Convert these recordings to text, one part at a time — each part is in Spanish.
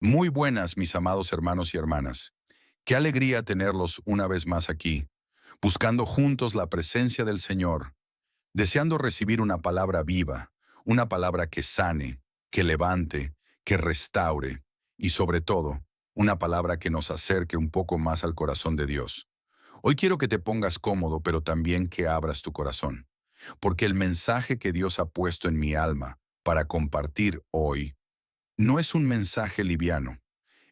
Muy buenas, mis amados hermanos y hermanas. Qué alegría tenerlos una vez más aquí, buscando juntos la presencia del Señor, deseando recibir una palabra viva, una palabra que sane, que levante, que restaure y sobre todo, una palabra que nos acerque un poco más al corazón de Dios. Hoy quiero que te pongas cómodo, pero también que abras tu corazón, porque el mensaje que Dios ha puesto en mi alma para compartir hoy no es un mensaje liviano.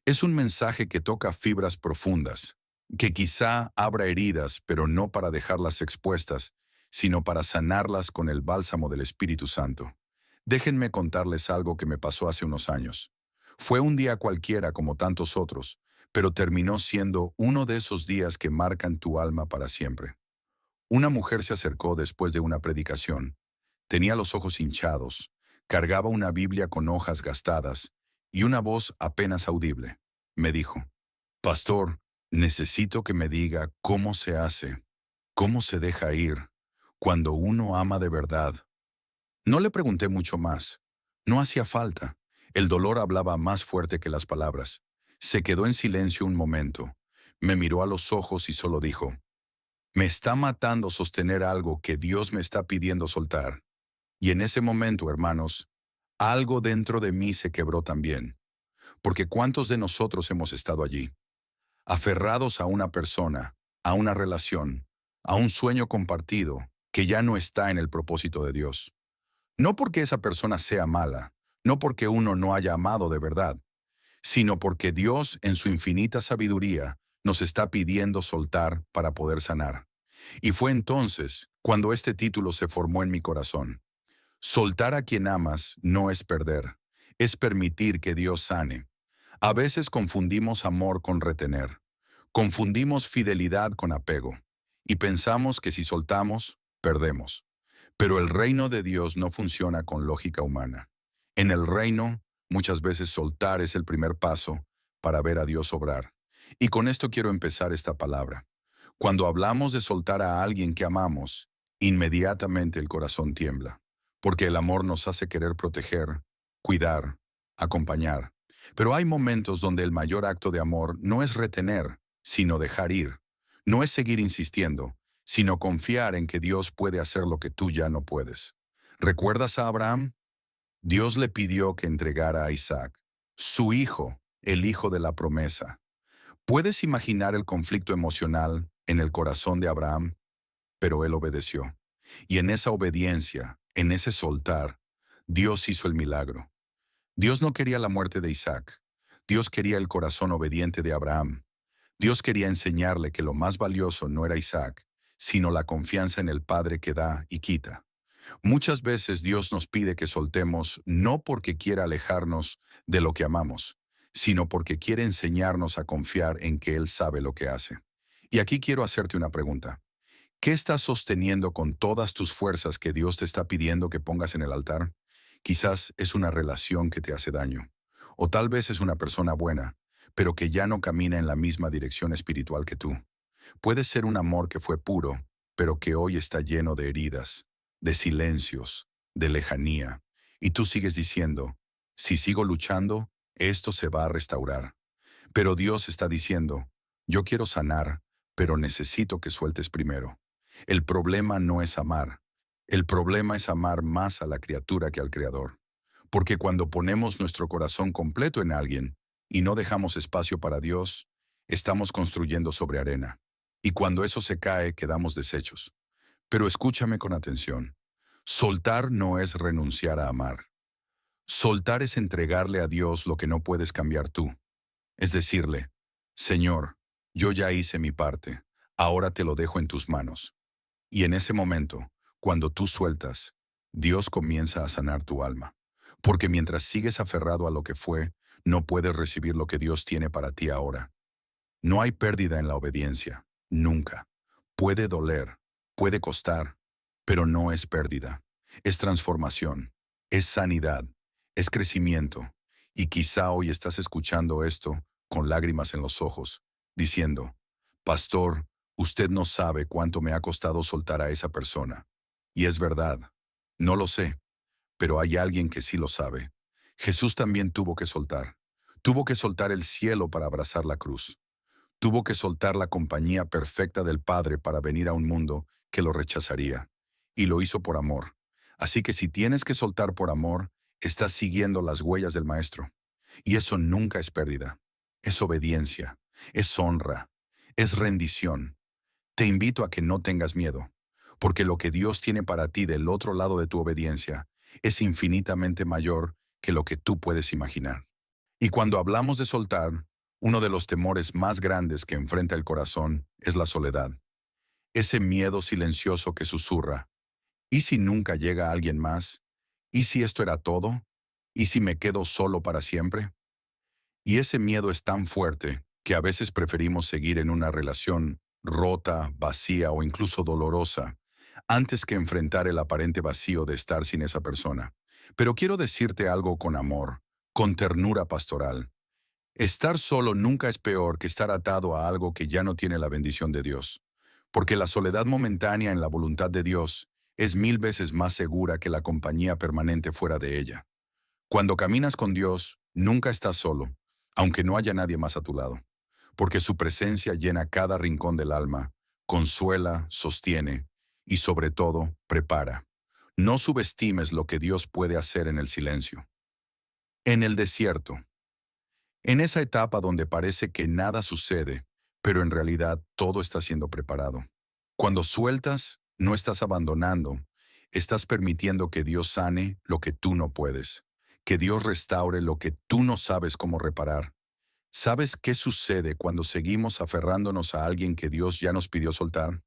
Es un mensaje que toca fibras profundas, que quizá abra heridas, pero no para dejarlas expuestas, sino para sanarlas con el bálsamo del Espíritu Santo. Déjenme contarles algo que me pasó hace unos años. Fue un día cualquiera como tantos otros, pero terminó siendo uno de esos días que marcan tu alma para siempre. Una mujer se acercó después de una predicación. Tenía los ojos hinchados, cargaba una Biblia con hojas gastadas y una voz apenas audible. Me dijo: Pastor, necesito que me diga cómo se hace, cómo se deja ir, cuando uno ama de verdad. No le pregunté mucho más. No hacía falta. El dolor hablaba más fuerte que las palabras. Se quedó en silencio un momento. Me miró a los ojos y solo dijo: Me está matando sostener algo que Dios me está pidiendo soltar. Y en ese momento, hermanos, algo dentro de mí se quebró también. Porque ¿cuántos de nosotros hemos estado allí, aferrados a una persona, a una relación, a un sueño compartido que ya no está en el propósito de Dios? No porque esa persona sea mala, no porque uno no haya amado de verdad, sino porque Dios, en su infinita sabiduría, nos está pidiendo soltar para poder sanar. Y fue entonces cuando este título se formó en mi corazón. Soltar a quien amas no es perder, es permitir que Dios sane. A veces confundimos amor con retener, confundimos fidelidad con apego, y pensamos que si soltamos, perdemos. Pero el reino de Dios no funciona con lógica humana. En el reino, muchas veces soltar es el primer paso para ver a Dios obrar. Y con esto quiero empezar esta palabra. Cuando hablamos de soltar a alguien que amamos, inmediatamente el corazón tiembla, porque el amor nos hace querer proteger, cuidar, acompañar. Pero hay momentos donde el mayor acto de amor no es retener, sino dejar ir. No es seguir insistiendo, sino confiar en que Dios puede hacer lo que tú ya no puedes. ¿Recuerdas a Abraham? Dios le pidió que entregara a Isaac, su hijo, el hijo de la promesa. ¿Puedes imaginar el conflicto emocional en el corazón de Abraham? Pero él obedeció. Y en esa obediencia, en ese soltar, Dios hizo el milagro. Dios no quería la muerte de Isaac. Dios quería el corazón obediente de Abraham. Dios quería enseñarle que lo más valioso no era Isaac, sino la confianza en el Padre que da y quita. Muchas veces Dios nos pide que soltemos no porque quiera alejarnos de lo que amamos, sino porque quiere enseñarnos a confiar en que Él sabe lo que hace. Y aquí quiero hacerte una pregunta. ¿Qué estás sosteniendo con todas tus fuerzas que Dios te está pidiendo que pongas en el altar? Quizás es una relación que te hace daño, o tal vez es una persona buena, pero que ya no camina en la misma dirección espiritual que tú. Puede ser un amor que fue puro, pero que hoy está lleno de heridas, de silencios, de lejanía, y tú sigues diciendo: si sigo luchando, esto se va a restaurar. Pero Dios está diciendo: yo quiero sanar, pero necesito que sueltes primero. El problema no es amar. El problema es amar más a la criatura que al Creador. Porque cuando ponemos nuestro corazón completo en alguien y no dejamos espacio para Dios, estamos construyendo sobre arena. Y cuando eso se cae, quedamos deshechos. Pero escúchame con atención. Soltar no es renunciar a amar. Soltar es entregarle a Dios lo que no puedes cambiar tú. Es decirle: Señor, yo ya hice mi parte, ahora te lo dejo en tus manos. Y en ese momento, cuando tú sueltas, Dios comienza a sanar tu alma. Porque mientras sigues aferrado a lo que fue, no puedes recibir lo que Dios tiene para ti ahora. No hay pérdida en la obediencia, nunca. Puede doler, puede costar, pero no es pérdida. Es transformación, es sanidad, es crecimiento. Y quizá hoy estás escuchando esto con lágrimas en los ojos, diciendo: Pastor, usted no sabe cuánto me ha costado soltar a esa persona. Y es verdad, no lo sé, pero hay alguien que sí lo sabe. Jesús también tuvo que soltar. Tuvo que soltar el cielo para abrazar la cruz. Tuvo que soltar la compañía perfecta del Padre para venir a un mundo que lo rechazaría. Y lo hizo por amor. Así que si tienes que soltar por amor, estás siguiendo las huellas del Maestro. Y eso nunca es pérdida. Es obediencia. Es honra. Es rendición. Te invito a que no tengas miedo, porque lo que Dios tiene para ti del otro lado de tu obediencia es infinitamente mayor que lo que tú puedes imaginar. Y cuando hablamos de soltar, uno de los temores más grandes que enfrenta el corazón es la soledad. Ese miedo silencioso que susurra. ¿Y si nunca llega alguien más? ¿Y si esto era todo? ¿Y si me quedo solo para siempre? Y ese miedo es tan fuerte que a veces preferimos seguir en una relación rota, vacía o incluso dolorosa, antes que enfrentar el aparente vacío de estar sin esa persona. Pero quiero decirte algo con amor, con ternura pastoral. Estar solo nunca es peor que estar atado a algo que ya no tiene la bendición de Dios, porque la soledad momentánea en la voluntad de Dios es 1000 veces más segura que la compañía permanente fuera de ella. Cuando caminas con Dios, nunca estás solo, aunque no haya nadie más a tu lado, porque su presencia llena cada rincón del alma, consuela, sostiene y sobre todo, prepara. No subestimes lo que Dios puede hacer en el silencio. En el desierto, en esa etapa donde parece que nada sucede, pero en realidad todo está siendo preparado. Cuando sueltas, no estás abandonando, estás permitiendo que Dios sane lo que tú no puedes, que Dios restaure lo que tú no sabes cómo reparar. ¿Sabes qué sucede cuando seguimos aferrándonos a alguien que Dios ya nos pidió soltar?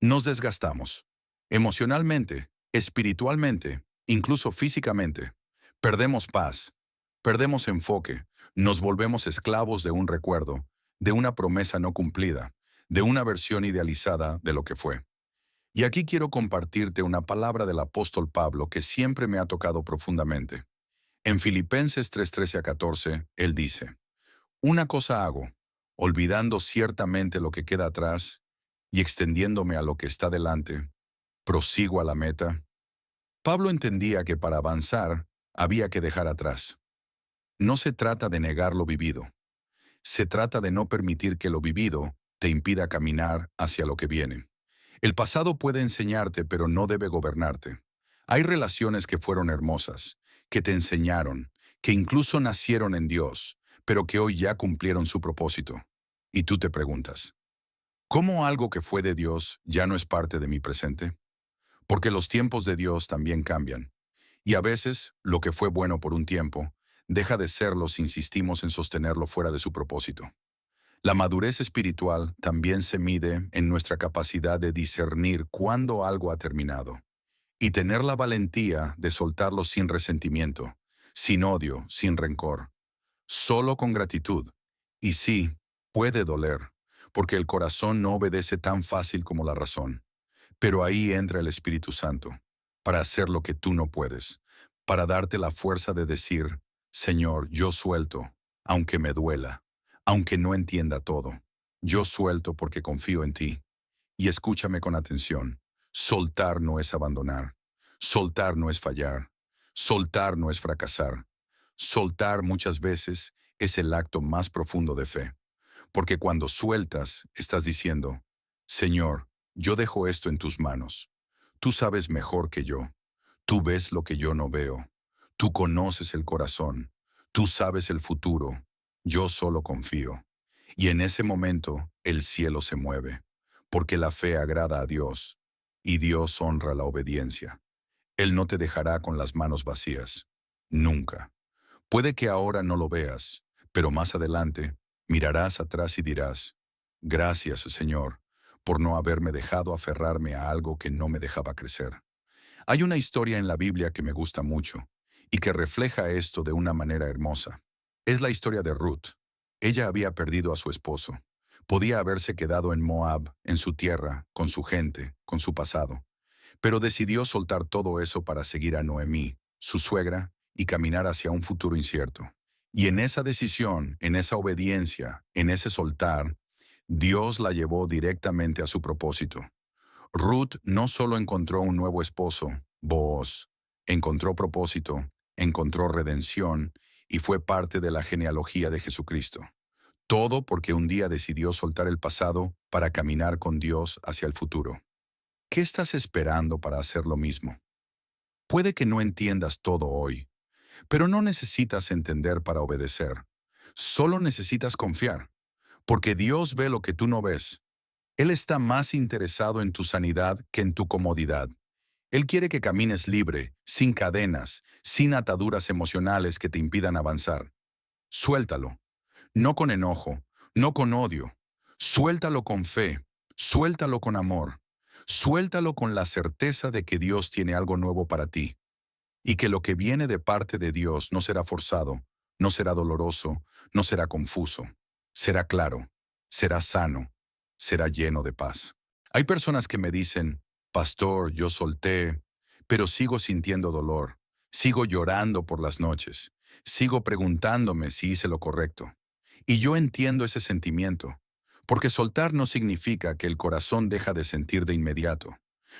Nos desgastamos, emocionalmente, espiritualmente, incluso físicamente. Perdemos paz, perdemos enfoque, nos volvemos esclavos de un recuerdo, de una promesa no cumplida, de una versión idealizada de lo que fue. Y aquí quiero compartirte una palabra del apóstol Pablo que siempre me ha tocado profundamente. En Filipenses 3:13-14, él dice: una cosa hago, olvidando ciertamente lo que queda atrás y extendiéndome a lo que está delante, prosigo a la meta. Pablo entendía que para avanzar había que dejar atrás. No se trata de negar lo vivido, se trata de no permitir que lo vivido te impida caminar hacia lo que viene. El pasado puede enseñarte, pero no debe gobernarte. Hay relaciones que fueron hermosas, que te enseñaron, que incluso nacieron en Dios, pero que hoy ya cumplieron su propósito. Y tú te preguntas, ¿cómo algo que fue de Dios ya no es parte de mi presente? Porque los tiempos de Dios también cambian. Y a veces, lo que fue bueno por un tiempo, deja de serlo si insistimos en sostenerlo fuera de su propósito. La madurez espiritual también se mide en nuestra capacidad de discernir cuándo algo ha terminado y tener la valentía de soltarlo sin resentimiento, sin odio, sin rencor, solo con gratitud. Y sí, puede doler, porque el corazón no obedece tan fácil como la razón. Pero ahí entra el Espíritu Santo, para hacer lo que tú no puedes, para darte la fuerza de decir: Señor, yo suelto, aunque me duela, aunque no entienda todo. Yo suelto porque confío en ti. Y escúchame con atención. Soltar no es abandonar. Soltar no es fallar. Soltar no es fracasar. Soltar muchas veces es el acto más profundo de fe. Porque cuando sueltas, estás diciendo: Señor, yo dejo esto en tus manos. Tú sabes mejor que yo. Tú ves lo que yo no veo. Tú conoces el corazón. Tú sabes el futuro. Yo solo confío. Y en ese momento, el cielo se mueve, porque la fe agrada a Dios, y Dios honra la obediencia. Él no te dejará con las manos vacías. Nunca. Puede que ahora no lo veas, pero más adelante mirarás atrás y dirás: gracias, Señor, por no haberme dejado aferrarme a algo que no me dejaba crecer. Hay una historia en la Biblia que me gusta mucho y que refleja esto de una manera hermosa. Es la historia de Ruth. Ella había perdido a su esposo. Podía haberse quedado en Moab, en su tierra, con su gente, con su pasado. Pero decidió soltar todo eso para seguir a Noemí, su suegra, y caminar hacia un futuro incierto. Y en esa decisión, en esa obediencia, en ese soltar, Dios la llevó directamente a su propósito. Ruth no solo encontró un nuevo esposo, Booz, encontró propósito, encontró redención y fue parte de la genealogía de Jesucristo. Todo porque un día decidió soltar el pasado para caminar con Dios hacia el futuro. ¿Qué estás esperando para hacer lo mismo? Puede que no entiendas todo hoy, pero no necesitas entender para obedecer. Solo necesitas confiar, porque Dios ve lo que tú no ves. Él está más interesado en tu sanidad que en tu comodidad. Él quiere que camines libre, sin cadenas, sin ataduras emocionales que te impidan avanzar. Suéltalo, no con enojo, no con odio. Suéltalo con fe, suéltalo con amor. Suéltalo con la certeza de que Dios tiene algo nuevo para ti y que lo que viene de parte de Dios no será forzado, no será doloroso, no será confuso. Será claro, será sano, será lleno de paz. Hay personas que me dicen, Pastor, yo solté, pero sigo sintiendo dolor, sigo llorando por las noches, sigo preguntándome si hice lo correcto. Y yo entiendo ese sentimiento, porque soltar no significa que el corazón deja de sentir de inmediato.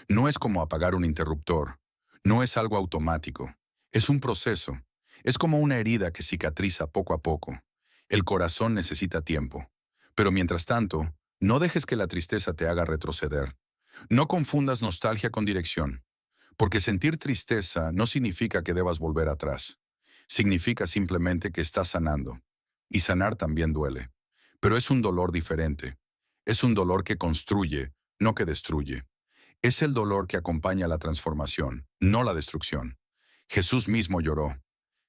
No es como apagar un interruptor, no es algo automático, es un proceso, es como una herida que cicatriza poco a poco. El corazón necesita tiempo, pero mientras tanto, no dejes que la tristeza te haga retroceder. No confundas nostalgia con dirección, porque sentir tristeza no significa que debas volver atrás. Significa simplemente que estás sanando. Y sanar también duele. Pero es un dolor diferente. Es un dolor que construye, no que destruye. Es el dolor que acompaña la transformación, no la destrucción. Jesús mismo lloró.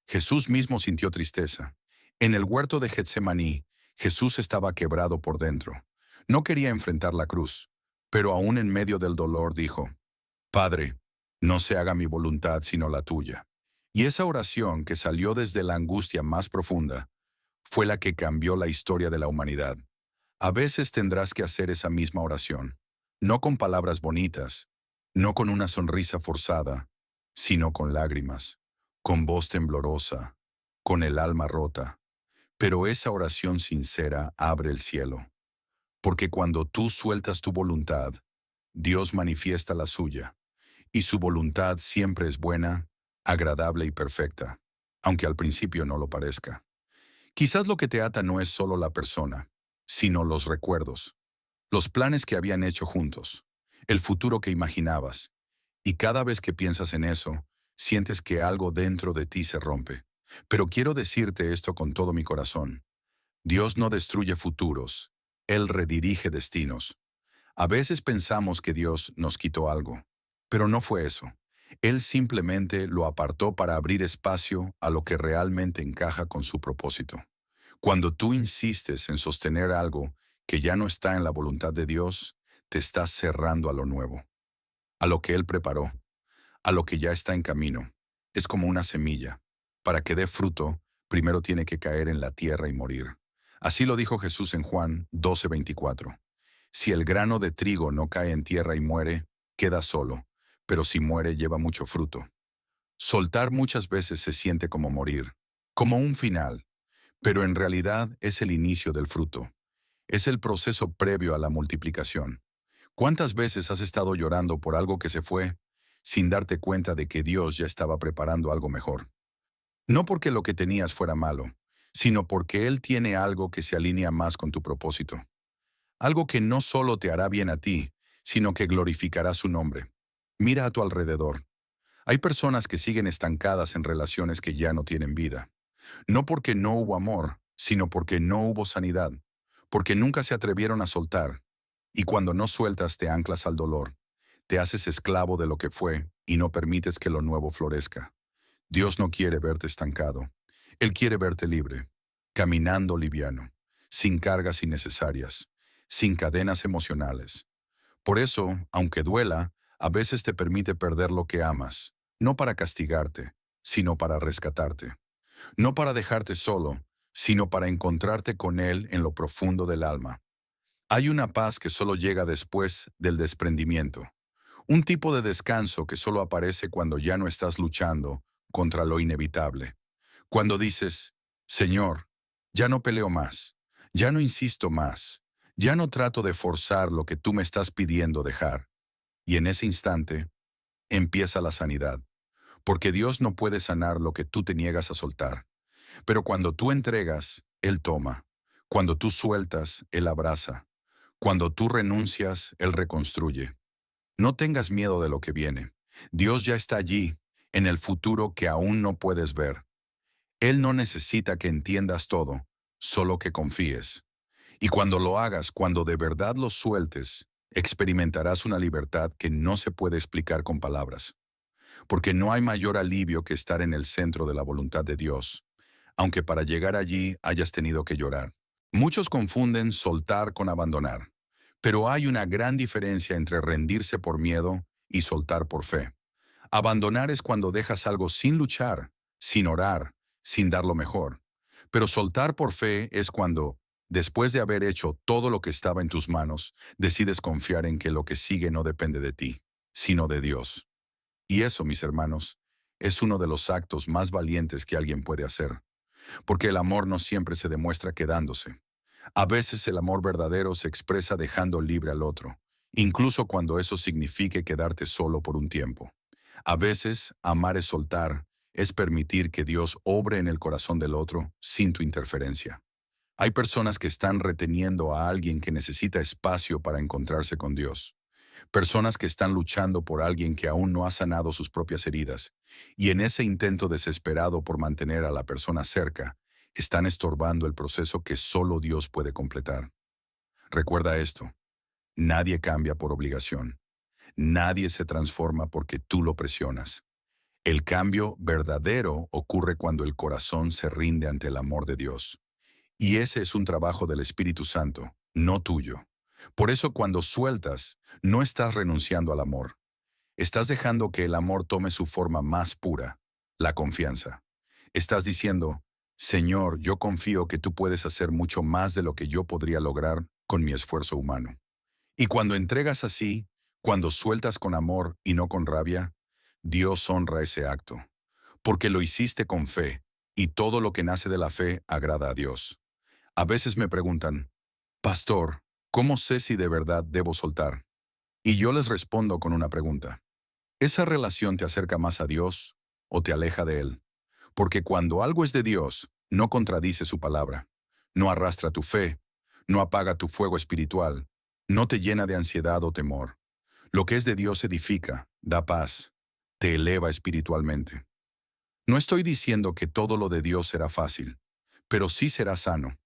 Jesús mismo sintió tristeza. En el huerto de Getsemaní, Jesús estaba quebrado por dentro. No quería enfrentar la cruz, pero aún en medio del dolor dijo, Padre, no se haga mi voluntad sino la tuya. Y esa oración que salió desde la angustia más profunda fue la que cambió la historia de la humanidad. A veces tendrás que hacer esa misma oración, no con palabras bonitas, no con una sonrisa forzada, sino con lágrimas, con voz temblorosa, con el alma rota. Pero esa oración sincera abre el cielo, porque cuando tú sueltas tu voluntad, Dios manifiesta la suya, y su voluntad siempre es buena, agradable y perfecta, aunque al principio no lo parezca. Quizás lo que te ata no es solo la persona, sino los recuerdos, los planes que habían hecho juntos, el futuro que imaginabas. Y cada vez que piensas en eso, sientes que algo dentro de ti se rompe. Pero quiero decirte esto con todo mi corazón. Dios no destruye futuros, Él redirige destinos. A veces pensamos que Dios nos quitó algo, pero no fue eso. Él simplemente lo apartó para abrir espacio a lo que realmente encaja con su propósito. Cuando tú insistes en sostener algo que ya no está en la voluntad de Dios, te estás cerrando a lo nuevo, a lo que Él preparó, a lo que ya está en camino. Es como una semilla. Para que dé fruto, primero tiene que caer en la tierra y morir. Así lo dijo Jesús en Juan 12:24. Si el grano de trigo no cae en tierra y muere, queda solo, pero si muere lleva mucho fruto. Soltar muchas veces se siente como morir, como un final, pero en realidad es el inicio del fruto. Es el proceso previo a la multiplicación. ¿Cuántas veces has estado llorando por algo que se fue, sin darte cuenta de que Dios ya estaba preparando algo mejor? No porque lo que tenías fuera malo, sino porque Él tiene algo que se alinea más con tu propósito. Algo que no solo te hará bien a ti, sino que glorificará su nombre. Mira a tu alrededor. Hay personas que siguen estancadas en relaciones que ya no tienen vida. No porque no hubo amor, sino porque no hubo sanidad, porque nunca se atrevieron a soltar. Y cuando no sueltas te anclas al dolor, te haces esclavo de lo que fue y no permites que lo nuevo florezca. Dios no quiere verte estancado. Él quiere verte libre, caminando liviano, sin cargas innecesarias, sin cadenas emocionales. Por eso, aunque duela, a veces te permite perder lo que amas, no para castigarte, sino para rescatarte. No para dejarte solo, sino para encontrarte con Él en lo profundo del alma. Hay una paz que solo llega después del desprendimiento. Un tipo de descanso que solo aparece cuando ya no estás luchando contra lo inevitable. Cuando dices, Señor, ya no peleo más, ya no insisto más, ya no trato de forzar lo que tú me estás pidiendo dejar. Y en ese instante, empieza la sanidad. Porque Dios no puede sanar lo que tú te niegas a soltar. Pero cuando tú entregas, Él toma. Cuando tú sueltas, Él abraza. Cuando tú renuncias, Él reconstruye. No tengas miedo de lo que viene. Dios ya está allí, en el futuro que aún no puedes ver. Él no necesita que entiendas todo, solo que confíes. Y cuando lo hagas, cuando de verdad lo sueltes, experimentarás una libertad que no se puede explicar con palabras. Porque no hay mayor alivio que estar en el centro de la voluntad de Dios, aunque para llegar allí hayas tenido que llorar. Muchos confunden soltar con abandonar, pero hay una gran diferencia entre rendirse por miedo y soltar por fe. Abandonar es cuando dejas algo sin luchar, sin orar, sin dar lo mejor. Pero soltar por fe es cuando, después de haber hecho todo lo que estaba en tus manos, decides confiar en que lo que sigue no depende de ti, sino de Dios. Y eso, mis hermanos, es uno de los actos más valientes que alguien puede hacer, porque el amor no siempre se demuestra quedándose. A veces el amor verdadero se expresa dejando libre al otro, incluso cuando eso signifique quedarte solo por un tiempo. A veces, amar es soltar, es permitir que Dios obre en el corazón del otro sin tu interferencia. Hay personas que están reteniendo a alguien que necesita espacio para encontrarse con Dios. Personas que están luchando por alguien que aún no ha sanado sus propias heridas. Y en ese intento desesperado por mantener a la persona cerca, están estorbando el proceso que solo Dios puede completar. Recuerda esto, nadie cambia por obligación. Nadie se transforma porque tú lo presionas. El cambio verdadero ocurre cuando el corazón se rinde ante el amor de Dios. Y ese es un trabajo del Espíritu Santo, no tuyo. Por eso cuando sueltas, no estás renunciando al amor. Estás dejando que el amor tome su forma más pura, la confianza. Estás diciendo, Señor, yo confío que tú puedes hacer mucho más de lo que yo podría lograr con mi esfuerzo humano. Y cuando entregas así, cuando sueltas con amor y no con rabia, Dios honra ese acto, porque lo hiciste con fe, y todo lo que nace de la fe agrada a Dios. A veces me preguntan, Pastor, ¿cómo sé si de verdad debo soltar? Y yo les respondo con una pregunta. ¿Esa relación te acerca más a Dios o te aleja de Él? Porque cuando algo es de Dios, no contradice su palabra, no arrastra tu fe, no apaga tu fuego espiritual, no te llena de ansiedad o temor. Lo que es de Dios edifica, da paz, te eleva espiritualmente. No estoy diciendo que todo lo de Dios será fácil, pero sí será sano.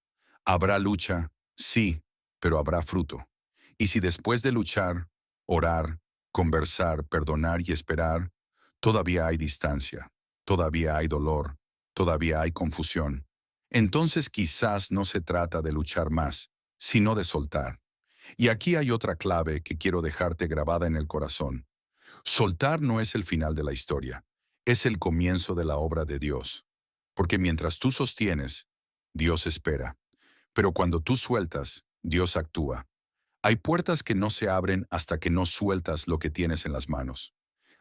Habrá lucha, sí, pero habrá fruto. Y si después de luchar, orar, conversar, perdonar y esperar, todavía hay distancia, todavía hay dolor, todavía hay confusión, entonces quizás no se trata de luchar más, sino de soltar. Y aquí hay otra clave que quiero dejarte grabada en el corazón. Soltar no es el final de la historia, es el comienzo de la obra de Dios. Porque mientras tú sostienes, Dios espera. Pero cuando tú sueltas, Dios actúa. Hay puertas que no se abren hasta que no sueltas lo que tienes en las manos.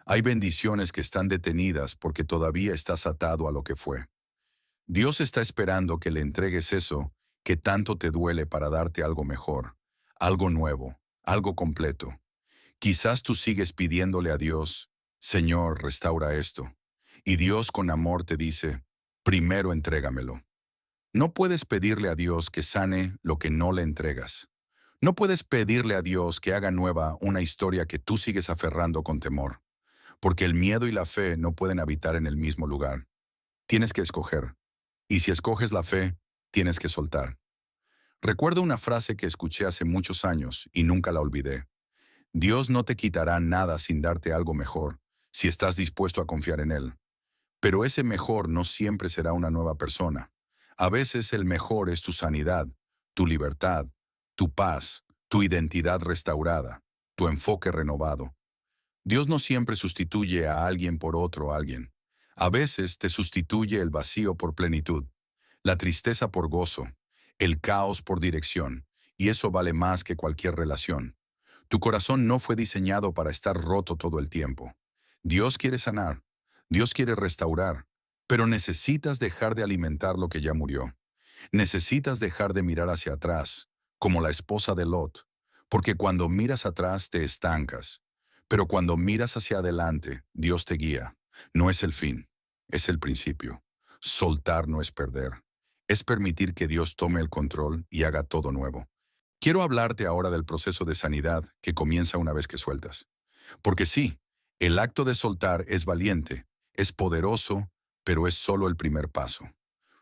Hay bendiciones que están detenidas porque todavía estás atado a lo que fue. Dios está esperando que le entregues eso que tanto te duele para darte algo mejor, algo nuevo, algo completo. Quizás tú sigues pidiéndole a Dios, Señor, restaura esto. Y Dios con amor te dice, primero entrégamelo. No puedes pedirle a Dios que sane lo que no le entregas. No puedes pedirle a Dios que haga nueva una historia que tú sigues aferrando con temor, porque el miedo y la fe no pueden habitar en el mismo lugar. Tienes que escoger. Y si escoges la fe, tienes que soltar. Recuerdo una frase que escuché hace muchos años y nunca la olvidé. Dios no te quitará nada sin darte algo mejor, si estás dispuesto a confiar en Él. Pero ese mejor no siempre será una nueva persona. A veces el mejor es tu sanidad, tu libertad, tu paz, tu identidad restaurada, tu enfoque renovado. Dios no siempre sustituye a alguien por otro alguien. A veces te sustituye el vacío por plenitud, la tristeza por gozo, el caos por dirección, y eso vale más que cualquier relación. Tu corazón no fue diseñado para estar roto todo el tiempo. Dios quiere sanar, Dios quiere restaurar, pero necesitas dejar de alimentar lo que ya murió. Necesitas dejar de mirar hacia atrás, como la esposa de Lot, porque cuando miras atrás te estancas, pero cuando miras hacia adelante, Dios te guía. No es el fin, es el principio. Soltar no es perder. Es permitir que Dios tome el control y haga todo nuevo. Quiero hablarte ahora del proceso de sanidad que comienza una vez que sueltas. Porque sí, el acto de soltar es valiente, es poderoso, pero es solo el primer paso.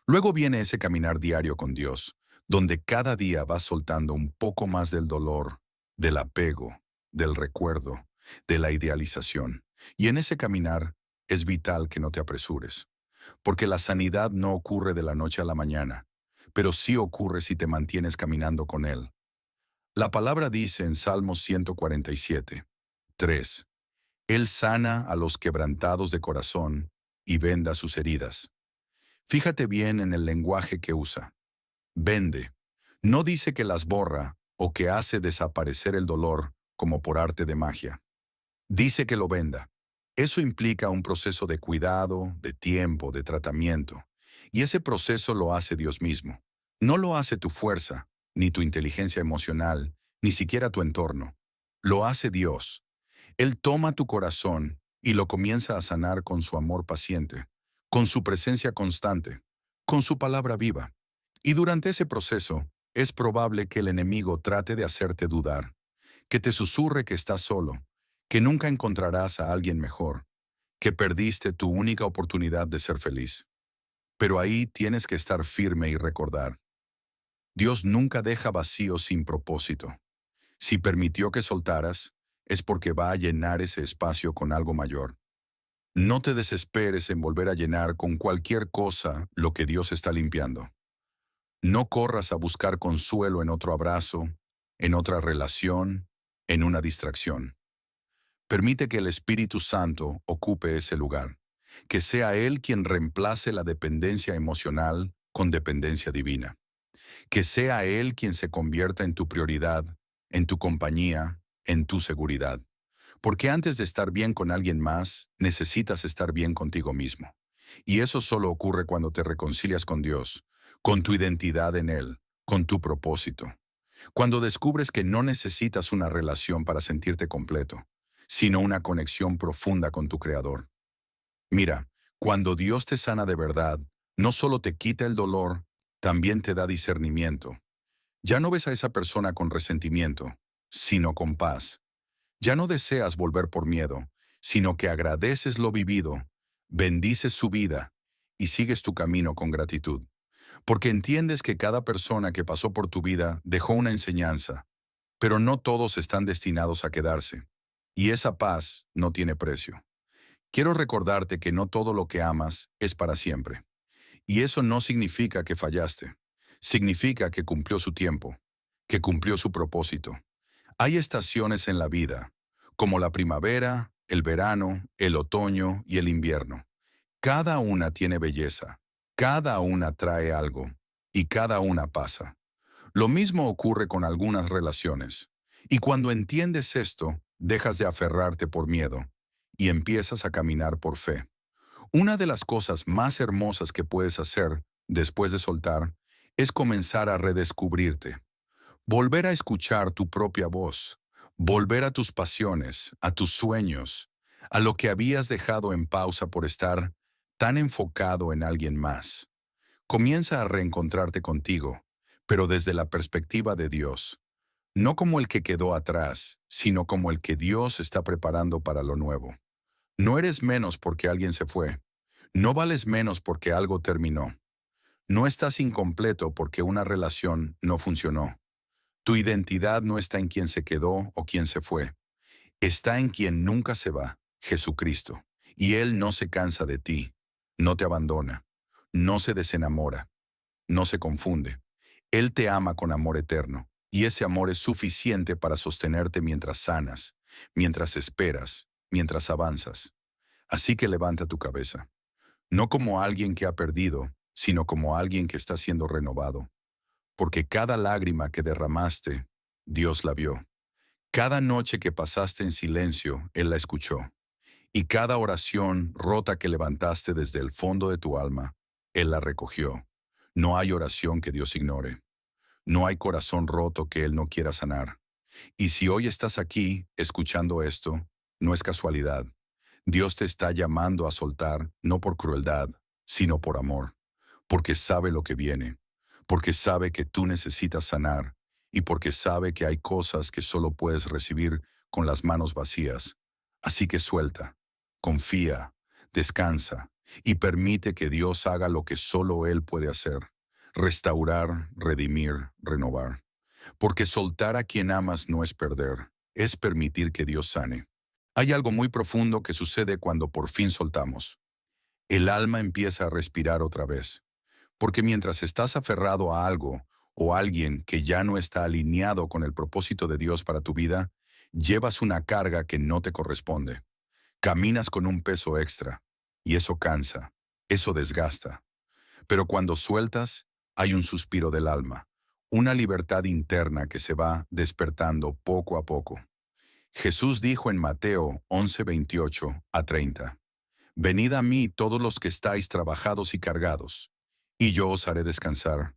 Luego viene ese caminar diario con Dios, donde cada día vas soltando un poco más del dolor, del apego, del recuerdo, de la idealización. Y en ese caminar es vital que no te apresures, porque la sanidad no ocurre de la noche a la mañana, pero sí ocurre si te mantienes caminando con Él. La palabra dice en Salmos 147, 3, Él sana a los quebrantados de corazón y venda sus heridas. Fíjate bien en el lenguaje que usa. Vende. No dice que las borra o que hace desaparecer el dolor como por arte de magia. Dice que lo venda. Eso implica un proceso de cuidado, de tiempo, de tratamiento. Y ese proceso lo hace Dios mismo. No lo hace tu fuerza, ni tu inteligencia emocional, ni siquiera tu entorno. Lo hace Dios. Él toma tu corazón y lo comienza a sanar con su amor paciente, con su presencia constante, con su palabra viva. Y durante ese proceso, es probable que el enemigo trate de hacerte dudar, que te susurre que estás solo, que nunca encontrarás a alguien mejor, que perdiste tu única oportunidad de ser feliz. Pero ahí tienes que estar firme y recordar, Dios nunca deja vacío sin propósito. Si permitió que soltaras, es porque va a llenar ese espacio con algo mayor. No te desesperes en volver a llenar con cualquier cosa lo que Dios está limpiando. No corras a buscar consuelo en otro abrazo, en otra relación, en una distracción. Permite que el Espíritu Santo ocupe ese lugar, que sea Él quien reemplace la dependencia emocional con dependencia divina, que sea Él quien se convierta en tu prioridad, en tu compañía, en tu seguridad. Porque antes de estar bien con alguien más, necesitas estar bien contigo mismo. Y eso solo ocurre cuando te reconcilias con Dios, con tu identidad en Él, con tu propósito. Cuando descubres que no necesitas una relación para sentirte completo, sino una conexión profunda con tu Creador. Mira, cuando Dios te sana de verdad, no solo te quita el dolor, también te da discernimiento. Ya no ves a esa persona con resentimiento, sino con paz. Ya no deseas volver por miedo, sino que agradeces lo vivido, bendices su vida y sigues tu camino con gratitud. Porque entiendes que cada persona que pasó por tu vida dejó una enseñanza, pero no todos están destinados a quedarse. Y esa paz no tiene precio. Quiero recordarte que no todo lo que amas es para siempre. Y eso no significa que fallaste. Significa que cumplió su tiempo, que cumplió su propósito. Hay estaciones en la vida, como la primavera, el verano, el otoño y el invierno. Cada una tiene belleza, cada una trae algo, y cada una pasa. Lo mismo ocurre con algunas relaciones. Y cuando entiendes esto, dejas de aferrarte por miedo y empiezas a caminar por fe. Una de las cosas más hermosas que puedes hacer después de soltar es comenzar a redescubrirte. Volver a escuchar tu propia voz, volver a tus pasiones, a tus sueños, a lo que habías dejado en pausa por estar tan enfocado en alguien más. Comienza a reencontrarte contigo, pero desde la perspectiva de Dios, no como el que quedó atrás, sino como el que Dios está preparando para lo nuevo. No eres menos porque alguien se fue, no vales menos porque algo terminó, no estás incompleto porque una relación no funcionó. Tu identidad no está en quien se quedó o quien se fue. Está en quien nunca se va, Jesucristo. Y Él no se cansa de ti, no te abandona, no se desenamora, no se confunde. Él te ama con amor eterno, y ese amor es suficiente para sostenerte mientras sanas, mientras esperas, mientras avanzas. Así que levanta tu cabeza, no como alguien que ha perdido, sino como alguien que está siendo renovado. Porque cada lágrima que derramaste, Dios la vio. Cada noche que pasaste en silencio, Él la escuchó. Y cada oración rota que levantaste desde el fondo de tu alma, Él la recogió. No hay oración que Dios ignore. No hay corazón roto que Él no quiera sanar. Y si hoy estás aquí, escuchando esto, no es casualidad. Dios te está llamando a soltar, no por crueldad, sino por amor. porque sabe lo que viene, porque sabe que tú necesitas sanar y porque sabe que hay cosas que solo puedes recibir con las manos vacías. Así que suelta, confía, descansa y permite que Dios haga lo que solo Él puede hacer: restaurar, redimir, renovar. Porque soltar a quien amas no es perder, es permitir que Dios sane. Hay algo muy profundo que sucede cuando por fin soltamos. El alma empieza a respirar otra vez. Porque mientras estás aferrado a algo o a alguien que ya no está alineado con el propósito de Dios para tu vida, llevas una carga que no te corresponde. Caminas con un peso extra, y eso cansa, eso desgasta. Pero cuando sueltas, hay un suspiro del alma, una libertad interna que se va despertando poco a poco. Jesús dijo en Mateo 11:28 a 30, «Venid a mí todos los que estáis trabajados y cargados, y yo os haré descansar,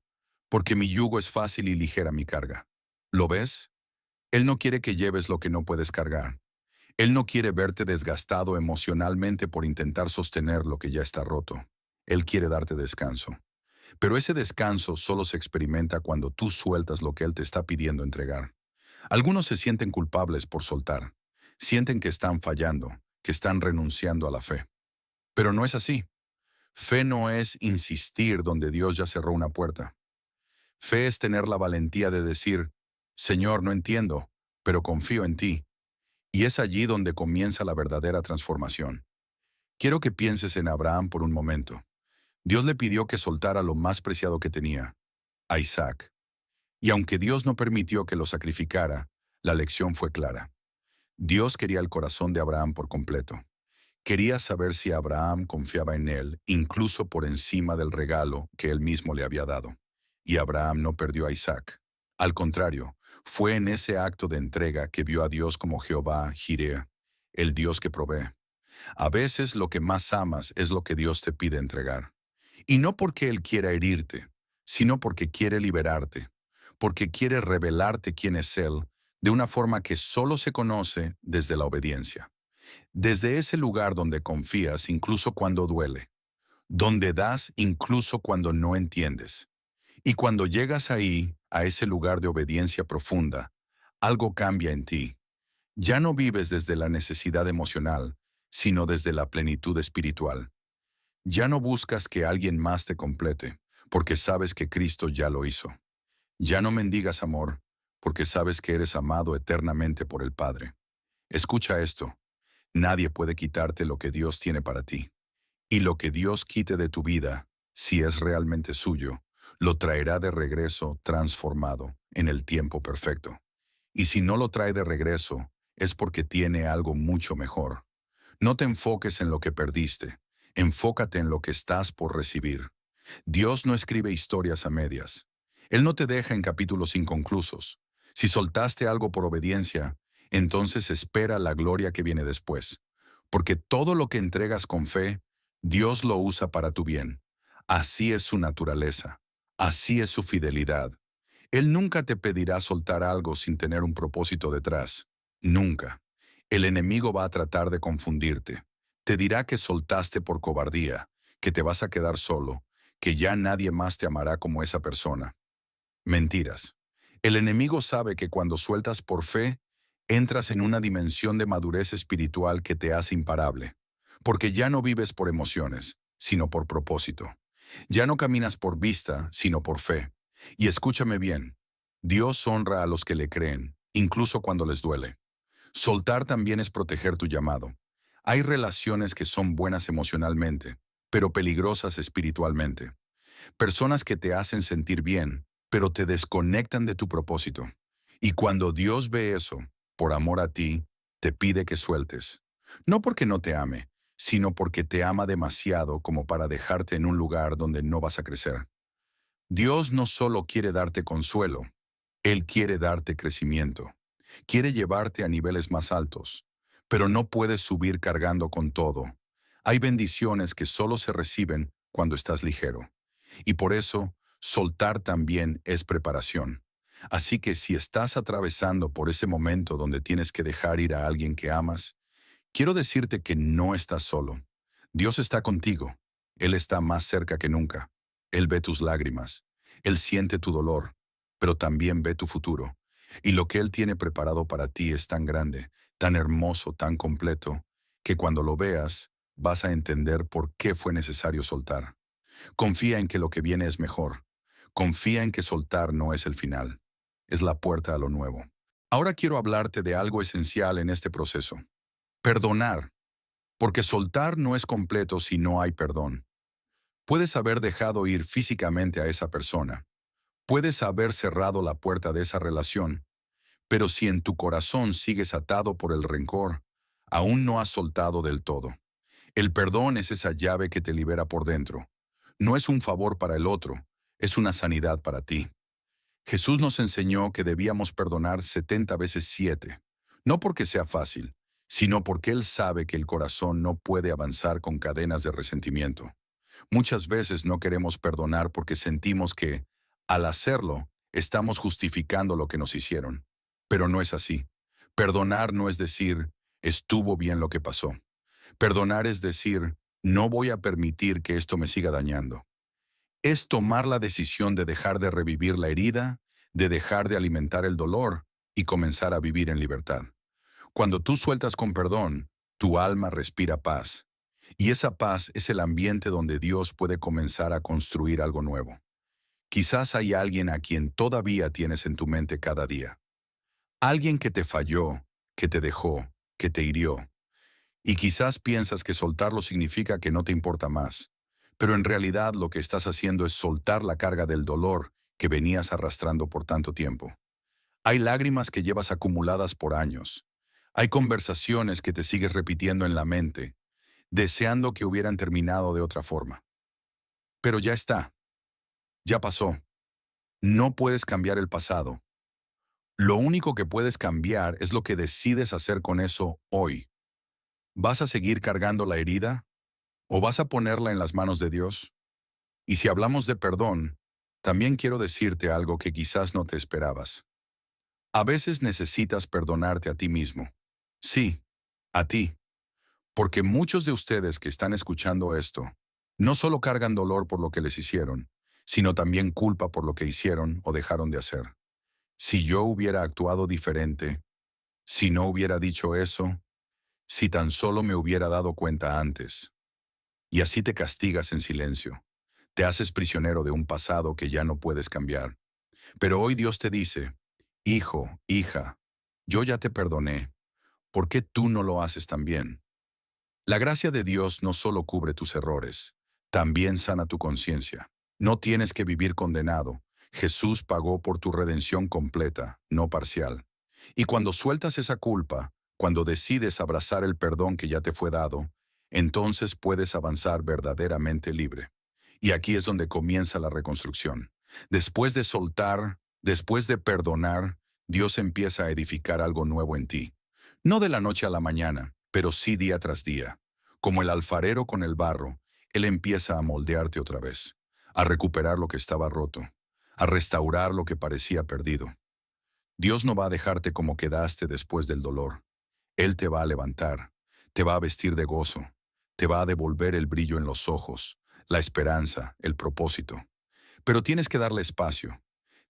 porque mi yugo es fácil y ligera mi carga». ¿Lo ves? Él no quiere que lleves lo que no puedes cargar. Él no quiere verte desgastado emocionalmente por intentar sostener lo que ya está roto. Él quiere darte descanso. Pero ese descanso solo se experimenta cuando tú sueltas lo que Él te está pidiendo entregar. Algunos se sienten culpables por soltar. Sienten que están fallando, que están renunciando a la fe. Pero no es así. Fe no es insistir donde Dios ya cerró una puerta. Fe es tener la valentía de decir: «Señor, no entiendo, pero confío en ti». Y es allí donde comienza la verdadera transformación. Quiero que pienses en Abraham por un momento. Dios le pidió que soltara lo más preciado que tenía, a Isaac. Y aunque Dios no permitió que lo sacrificara, la lección fue clara. Dios quería el corazón de Abraham por completo. Quería saber si Abraham confiaba en él, incluso por encima del regalo que él mismo le había dado. Y Abraham no perdió a Isaac. Al contrario, fue en ese acto de entrega que vio a Dios como Jehová Jireh, el Dios que provee. A veces lo que más amas es lo que Dios te pide entregar. Y no porque Él quiera herirte, sino porque quiere liberarte, porque quiere revelarte quién es Él de una forma que solo se conoce desde la obediencia. Desde ese lugar donde confías incluso cuando duele, donde das incluso cuando no entiendes. Y cuando llegas ahí, a ese lugar de obediencia profunda, algo cambia en ti. Ya no vives desde la necesidad emocional, sino desde la plenitud espiritual. Ya no buscas que alguien más te complete, porque sabes que Cristo ya lo hizo. Ya no mendigas amor, porque sabes que eres amado eternamente por el Padre. Escucha esto: nadie puede quitarte lo que Dios tiene para ti. Y lo que Dios quite de tu vida, si es realmente suyo, lo traerá de regreso transformado en el tiempo perfecto. Y si no lo trae de regreso, es porque tiene algo mucho mejor. No te enfoques en lo que perdiste, enfócate en lo que estás por recibir. Dios no escribe historias a medias. Él no te deja en capítulos inconclusos. Si soltaste algo por obediencia, entonces espera la gloria que viene después. Porque todo lo que entregas con fe, Dios lo usa para tu bien. Así es su naturaleza. Así es su fidelidad. Él nunca te pedirá soltar algo sin tener un propósito detrás. Nunca. El enemigo va a tratar de confundirte. Te dirá que soltaste por cobardía, que te vas a quedar solo, que ya nadie más te amará como esa persona. Mentiras. El enemigo sabe que cuando sueltas por fe, entras en una dimensión de madurez espiritual que te hace imparable, porque ya no vives por emociones, sino por propósito. Ya no caminas por vista, sino por fe. Y escúchame bien, Dios honra a los que le creen, incluso cuando les duele. Soltar también es proteger tu llamado. Hay relaciones que son buenas emocionalmente, pero peligrosas espiritualmente. Personas que te hacen sentir bien, pero te desconectan de tu propósito. Y cuando Dios ve eso, por amor a ti, te pide que sueltes. No porque no te ame, sino porque te ama demasiado como para dejarte en un lugar donde no vas a crecer. Dios no solo quiere darte consuelo, Él quiere darte crecimiento. Quiere llevarte a niveles más altos, pero no puedes subir cargando con todo. Hay bendiciones que solo se reciben cuando estás ligero. Y por eso, soltar también es preparación. Así que si estás atravesando por ese momento donde tienes que dejar ir a alguien que amas, quiero decirte que no estás solo. Dios está contigo. Él está más cerca que nunca. Él ve tus lágrimas, Él siente tu dolor, pero también ve tu futuro. Y lo que Él tiene preparado para ti es tan grande, tan hermoso, tan completo, que cuando lo veas, vas a entender por qué fue necesario soltar. Confía en que lo que viene es mejor. Confía en que soltar no es el final, es la puerta a lo nuevo. Ahora quiero hablarte de algo esencial en este proceso. Perdonar, porque soltar no es completo si no hay perdón. Puedes haber dejado ir físicamente a esa persona. Puedes haber cerrado la puerta de esa relación, pero si en tu corazón sigues atado por el rencor, aún no has soltado del todo. El perdón es esa llave que te libera por dentro. No es un favor para el otro, es una sanidad para ti. Jesús nos enseñó que debíamos perdonar 70 veces 7, no porque sea fácil, sino porque Él sabe que el corazón no puede avanzar con cadenas de resentimiento. Muchas veces no queremos perdonar porque sentimos que, al hacerlo, estamos justificando lo que nos hicieron. Pero no es así. Perdonar no es decir, estuvo bien lo que pasó. Perdonar es decir, no voy a permitir que esto me siga dañando. Es tomar la decisión de dejar de revivir la herida, de dejar de alimentar el dolor y comenzar a vivir en libertad. Cuando tú sueltas con perdón, tu alma respira paz. Y esa paz es el ambiente donde Dios puede comenzar a construir algo nuevo. Quizás hay alguien a quien todavía tienes en tu mente cada día. Alguien que te falló, que te dejó, que te hirió. Y quizás piensas que soltarlo significa que no te importa más. Pero en realidad lo que estás haciendo es soltar la carga del dolor que venías arrastrando por tanto tiempo. Hay lágrimas que llevas acumuladas por años. Hay conversaciones que te sigues repitiendo en la mente, deseando que hubieran terminado de otra forma. Pero ya está, ya pasó. No puedes cambiar el pasado. Lo único que puedes cambiar es lo que decides hacer con eso hoy. ¿Vas a seguir cargando la herida o vas a ponerla en las manos de Dios? Y si hablamos de perdón, también quiero decirte algo que quizás no te esperabas. A veces necesitas perdonarte a ti mismo. Sí, a ti. Porque muchos de ustedes que están escuchando esto, no solo cargan dolor por lo que les hicieron, sino también culpa por lo que hicieron o dejaron de hacer. Si yo hubiera actuado diferente, si no hubiera dicho eso, si tan solo me hubiera dado cuenta antes. Y así te castigas en silencio. Te haces prisionero de un pasado que ya no puedes cambiar. Pero hoy Dios te dice, hijo, hija, yo ya te perdoné. ¿Por qué tú no lo haces también? La gracia de Dios no solo cubre tus errores, también sana tu conciencia. No tienes que vivir condenado. Jesús pagó por tu redención completa, no parcial. Y cuando sueltas esa culpa, cuando decides abrazar el perdón que ya te fue dado, entonces puedes avanzar verdaderamente libre. Y aquí es donde comienza la reconstrucción. Después de soltar, después de perdonar, Dios empieza a edificar algo nuevo en ti. No de la noche a la mañana, pero sí día tras día. Como el alfarero con el barro, Él empieza a moldearte otra vez, a recuperar lo que estaba roto, a restaurar lo que parecía perdido. Dios no va a dejarte como quedaste después del dolor. Él te va a levantar, te va a vestir de gozo, te va a devolver el brillo en los ojos, la esperanza, el propósito. Pero tienes que darle espacio.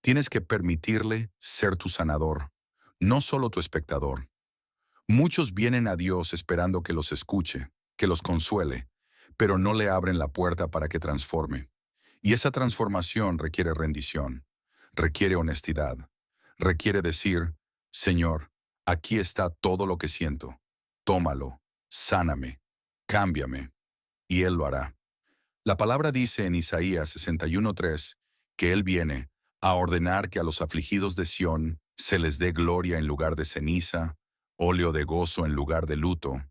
Tienes que permitirle ser tu sanador, no solo tu espectador. Muchos vienen a Dios esperando que los escuche, que los consuele, pero no le abren la puerta para que transforme. Y esa transformación requiere rendición, requiere honestidad, requiere decir, Señor, aquí está todo lo que siento, tómalo, sáname, cámbiame, y Él lo hará. La palabra dice en Isaías 61:3 que Él viene a ordenar que a los afligidos de Sión se les dé gloria en lugar de ceniza, óleo de gozo en lugar de luto,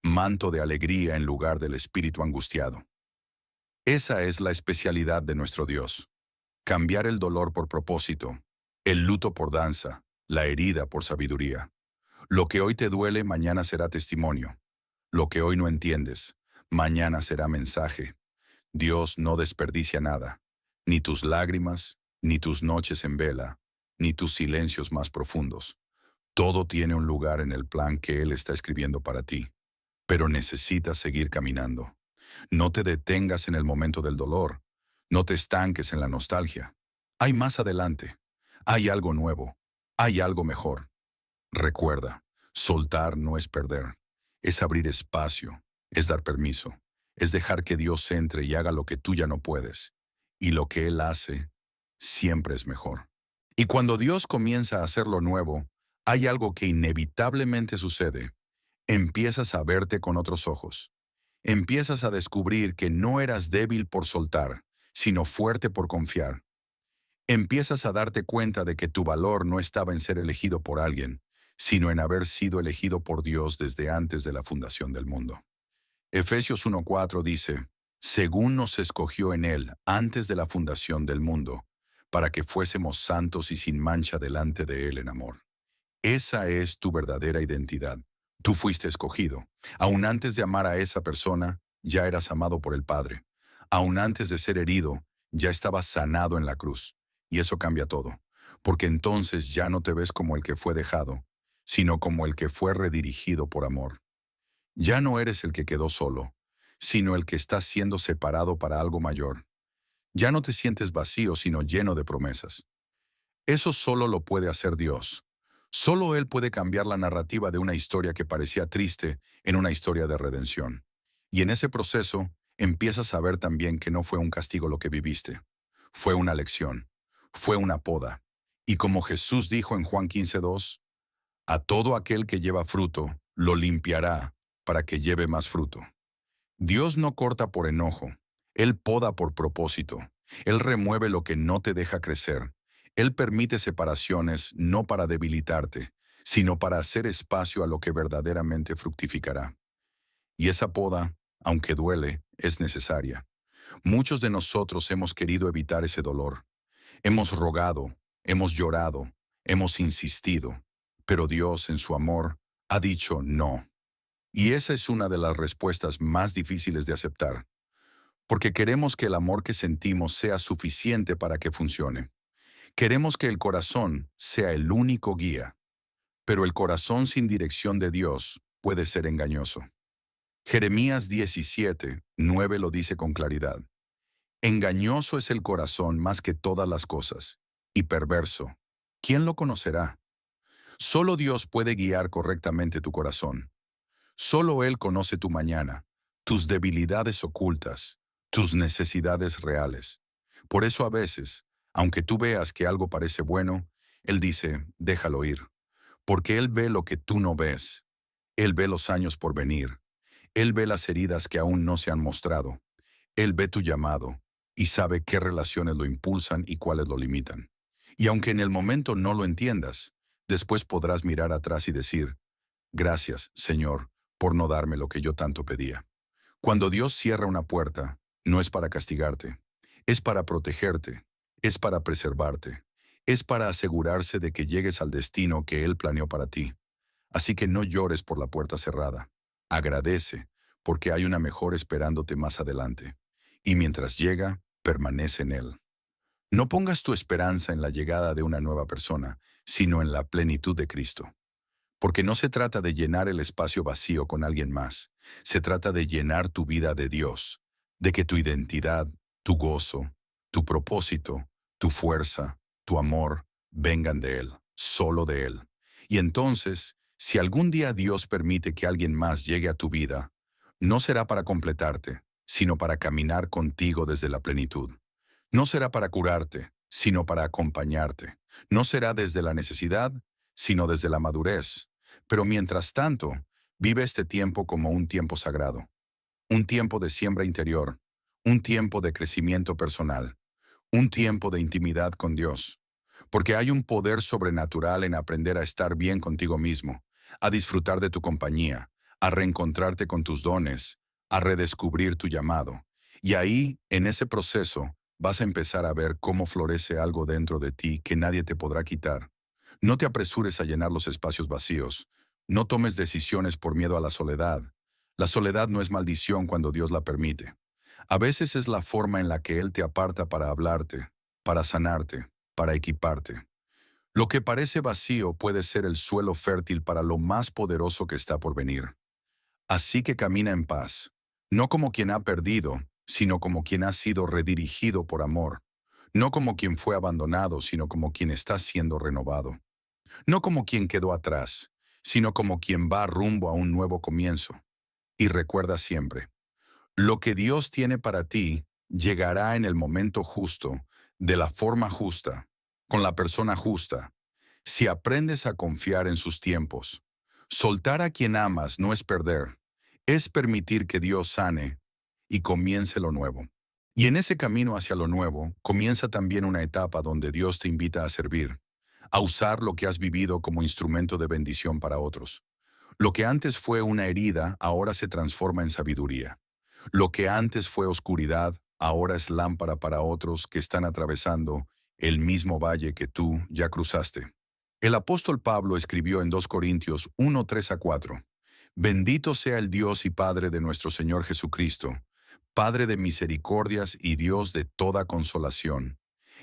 manto de alegría en lugar del espíritu angustiado. Esa es la especialidad de nuestro Dios. Cambiar el dolor por propósito, el luto por danza, la herida por sabiduría. Lo que hoy te duele, mañana será testimonio. Lo que hoy no entiendes, mañana será mensaje. Dios no desperdicia nada, ni tus lágrimas, ni tus noches en vela, ni tus silencios más profundos. Todo tiene un lugar en el plan que Él está escribiendo para ti, pero necesitas seguir caminando. No te detengas en el momento del dolor. No te estanques en la nostalgia. Hay más adelante. Hay algo nuevo. Hay algo mejor. Recuerda, soltar no es perder. Es abrir espacio. Es dar permiso. Es dejar que Dios entre y haga lo que tú ya no puedes. Y lo que Él hace siempre es mejor. Y cuando Dios comienza a hacer lo nuevo, hay algo que inevitablemente sucede. Empiezas a verte con otros ojos. Empiezas a descubrir que no eras débil por soltar, sino fuerte por confiar. Empiezas a darte cuenta de que tu valor no estaba en ser elegido por alguien, sino en haber sido elegido por Dios desde antes de la fundación del mundo. Efesios 1:4 dice, según nos escogió en Él antes de la fundación del mundo, para que fuésemos santos y sin mancha delante de Él en amor. Esa es tu verdadera identidad. Tú fuiste escogido. Aún antes de amar a esa persona, ya eras amado por el Padre. Aún antes de ser herido, ya estabas sanado en la cruz. Y eso cambia todo. Porque entonces ya no te ves como el que fue dejado, sino como el que fue redirigido por amor. Ya no eres el que quedó solo, sino el que está siendo separado para algo mayor. Ya no te sientes vacío, sino lleno de promesas. Eso solo lo puede hacer Dios. Solo Él puede cambiar la narrativa de una historia que parecía triste en una historia de redención. Y en ese proceso, empiezas a ver también que no fue un castigo lo que viviste. Fue una lección. Fue una poda. Y como Jesús dijo en Juan 15:2, a todo aquel que lleva fruto, lo limpiará para que lleve más fruto. Dios no corta por enojo. Él poda por propósito. Él remueve lo que no te deja crecer. Él permite separaciones no para debilitarte, sino para hacer espacio a lo que verdaderamente fructificará. Y esa poda, aunque duele, es necesaria. Muchos de nosotros hemos querido evitar ese dolor. Hemos rogado, hemos llorado, hemos insistido, pero Dios, en su amor, ha dicho no. Y esa es una de las respuestas más difíciles de aceptar, porque queremos que el amor que sentimos sea suficiente para que funcione. Queremos que el corazón sea el único guía, pero el corazón sin dirección de Dios puede ser engañoso. Jeremías 17:9 lo dice con claridad. Engañoso es el corazón más que todas las cosas, y perverso. ¿Quién lo conocerá? Solo Dios puede guiar correctamente tu corazón. Solo Él conoce tu mañana, tus debilidades ocultas, tus necesidades reales. Por eso a veces, aunque tú veas que algo parece bueno, Él dice, déjalo ir, porque Él ve lo que tú no ves. Él ve los años por venir. Él ve las heridas que aún no se han mostrado. Él ve tu llamado y sabe qué relaciones lo impulsan y cuáles lo limitan. Y aunque en el momento no lo entiendas, después podrás mirar atrás y decir, gracias, Señor, por no darme lo que yo tanto pedía. Cuando Dios cierra una puerta, no es para castigarte, es para protegerte, es para preservarte, es para asegurarse de que llegues al destino que Él planeó para ti. Así que no llores por la puerta cerrada. Agradece, porque hay una mejor esperándote más adelante. Y mientras llega, permanece en Él. No pongas tu esperanza en la llegada de una nueva persona, sino en la plenitud de Cristo. Porque no se trata de llenar el espacio vacío con alguien más. Se trata de llenar tu vida de Dios, de que tu identidad, tu gozo, tu propósito, tu fuerza, tu amor, vengan de Él, solo de Él. Y entonces, si algún día Dios permite que alguien más llegue a tu vida, no será para completarte, sino para caminar contigo desde la plenitud. No será para curarte, sino para acompañarte. No será desde la necesidad, sino desde la madurez. Pero mientras tanto, vive este tiempo como un tiempo sagrado, un tiempo de siembra interior, un tiempo de crecimiento personal, un tiempo de intimidad con Dios. Porque hay un poder sobrenatural en aprender a estar bien contigo mismo, a disfrutar de tu compañía, a reencontrarte con tus dones, a redescubrir tu llamado. Y ahí, en ese proceso, vas a empezar a ver cómo florece algo dentro de ti que nadie te podrá quitar. No te apresures a llenar los espacios vacíos. No tomes decisiones por miedo a la soledad. La soledad no es maldición cuando Dios la permite. A veces es la forma en la que Él te aparta para hablarte, para sanarte, para equiparte. Lo que parece vacío puede ser el suelo fértil para lo más poderoso que está por venir. Así que camina en paz, no como quien ha perdido, sino como quien ha sido redirigido por amor. No como quien fue abandonado, sino como quien está siendo renovado. No como quien quedó atrás, sino como quien va rumbo a un nuevo comienzo. Y recuerda siempre, lo que Dios tiene para ti llegará en el momento justo, de la forma justa, con la persona justa, si aprendes a confiar en sus tiempos. Soltar a quien amas no es perder, es permitir que Dios sane y comience lo nuevo. Y en ese camino hacia lo nuevo, comienza también una etapa donde Dios te invita a servir, a usar lo que has vivido como instrumento de bendición para otros. Lo que antes fue una herida, ahora se transforma en sabiduría. Lo que antes fue oscuridad, ahora es lámpara para otros que están atravesando el mismo valle que tú ya cruzaste. El apóstol Pablo escribió en 2 Corintios 1, 3 a 4, Bendito sea el Dios y Padre de nuestro Señor Jesucristo, Padre de misericordias y Dios de toda consolación,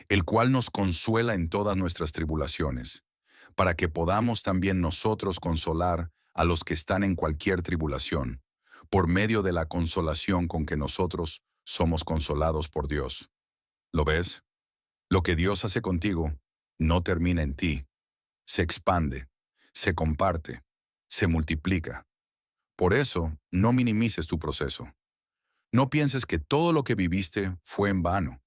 el cual nos consuela en todas nuestras tribulaciones, para que podamos también nosotros consolar a los que están en cualquier tribulación, por medio de la consolación con que nosotros somos consolados por Dios. ¿Lo ves? Lo que Dios hace contigo no termina en ti, se expande, se comparte, se multiplica. Por eso, no minimices tu proceso. No pienses que todo lo que viviste fue en vano.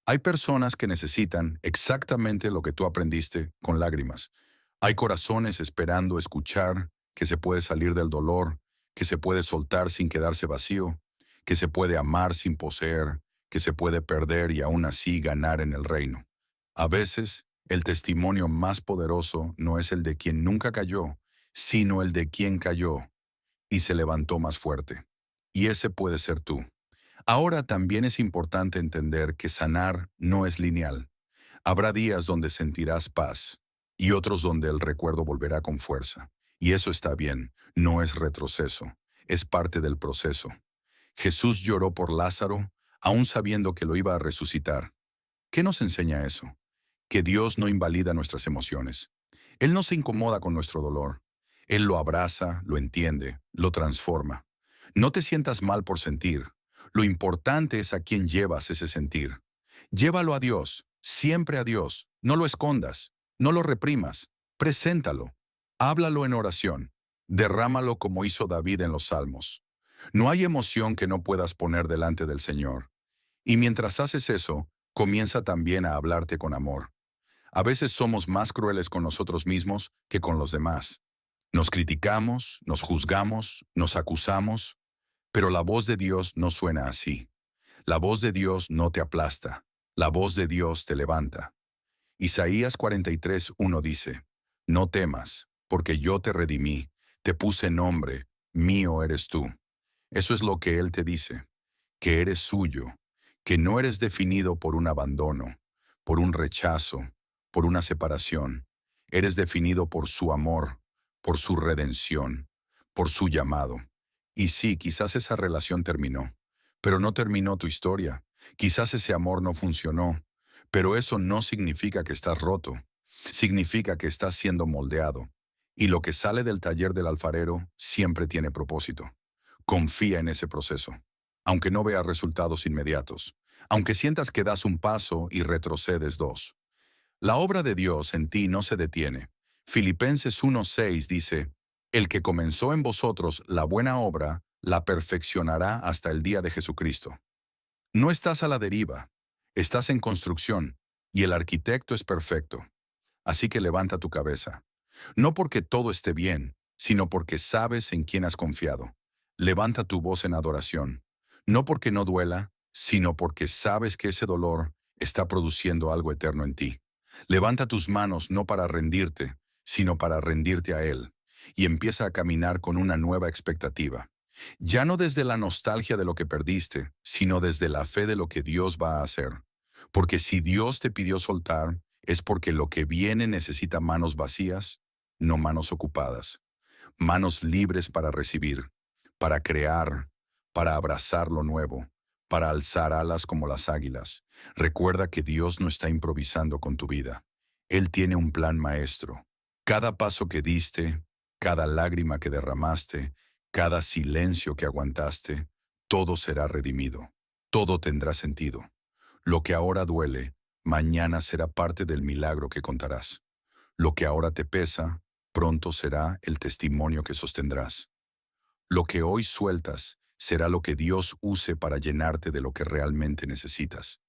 Hay personas que necesitan exactamente lo que tú aprendiste con lágrimas. Hay corazones esperando escuchar que se puede salir del dolor, que se puede soltar sin quedarse vacío, que se puede amar sin poseer, que se puede perder y aún así ganar en el reino. A veces, el testimonio más poderoso no es el de quien nunca cayó, sino el de quien cayó y se levantó más fuerte. Y ese puede ser tú. Ahora también es importante entender que sanar no es lineal. Habrá días donde sentirás paz y otros donde el recuerdo volverá con fuerza. Y eso está bien, no es retroceso, es parte del proceso. Jesús lloró por Lázaro, aún sabiendo que lo iba a resucitar. ¿Qué nos enseña eso? Que Dios no invalida nuestras emociones. Él no se incomoda con nuestro dolor. Él lo abraza, lo entiende, lo transforma. No te sientas mal por sentir. Lo importante es a quién llevas ese sentir. Llévalo a Dios, siempre a Dios. No lo escondas, no lo reprimas. Preséntalo. Háblalo en oración. Derrámalo como hizo David en los Salmos. No hay emoción que no puedas poner delante del Señor. Y mientras haces eso, comienza también a hablarte con amor. A veces somos más crueles con nosotros mismos que con los demás. Nos criticamos, nos juzgamos, nos acusamos, pero la voz de Dios no suena así. La voz de Dios no te aplasta. La voz de Dios te levanta. Isaías 43:1 dice, No temas, porque yo te redimí, te puse nombre, mío eres tú. Eso es lo que Él te dice, que eres suyo, que no eres definido por un abandono, por un rechazo, por una separación. Eres definido por su amor, por su redención, por su llamado. Y sí, quizás esa relación terminó, pero no terminó tu historia. Quizás ese amor no funcionó, pero eso no significa que estás roto. Significa que estás siendo moldeado. Y lo que sale del taller del alfarero siempre tiene propósito. Confía en ese proceso, aunque no veas resultados inmediatos, aunque sientas que das un paso y retrocedes dos. La obra de Dios en ti no se detiene. Filipenses 1:6 dice, El que comenzó en vosotros la buena obra, la perfeccionará hasta el día de Jesucristo. No estás a la deriva, estás en construcción, y el arquitecto es perfecto. Así que levanta tu cabeza. No porque todo esté bien, sino porque sabes en quién has confiado. Levanta tu voz en adoración. No porque no duela, sino porque sabes que ese dolor está produciendo algo eterno en ti. Levanta tus manos no para rendirte, sino para rendirte a Él. Y empieza a caminar con una nueva expectativa. Ya no desde la nostalgia de lo que perdiste, sino desde la fe de lo que Dios va a hacer. Porque si Dios te pidió soltar, es porque lo que viene necesita manos vacías, no manos ocupadas. Manos libres para recibir, para crear, para abrazar lo nuevo, para alzar alas como las águilas. Recuerda que Dios no está improvisando con tu vida. Él tiene un plan maestro. Cada paso que diste, cada lágrima que derramaste, cada silencio que aguantaste, todo será redimido. todo tendrá sentido. Lo que ahora duele, mañana será parte del milagro que contarás. Lo que ahora te pesa, pronto será el testimonio que sostendrás. Lo que hoy sueltas será lo que Dios use para llenarte de lo que realmente necesitas.